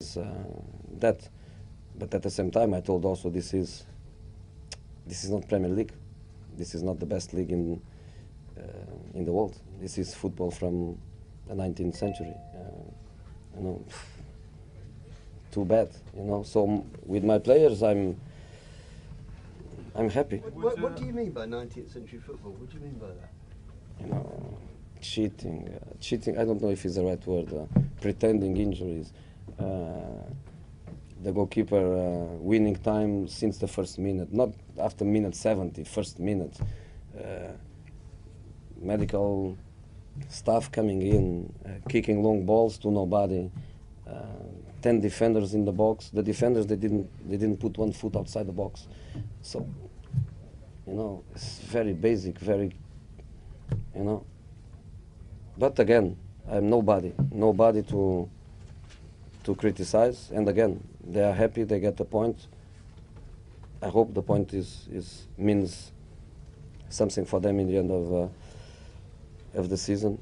That, but at the same time, I told also this is not Premier League. This is not the best league in the world. This is football from the 19th century. You know, too bad. You know. So with my players, I'm happy. What do you mean by 19th century football? What do you mean by that? You know, cheating. I don't know if it's the right word. Pretending injuries. The goalkeeper winning time since the first minute, not after minute 70, first minute. Medical staff coming in, kicking long balls to nobody. 10 defenders in the box. The defenders they didn't put one foot outside the box. So, you know, it's very basic, very, you know. But again, I'm nobody to criticize. And again, they are happy, they get the point. I hope the point means something for them in the end of the season.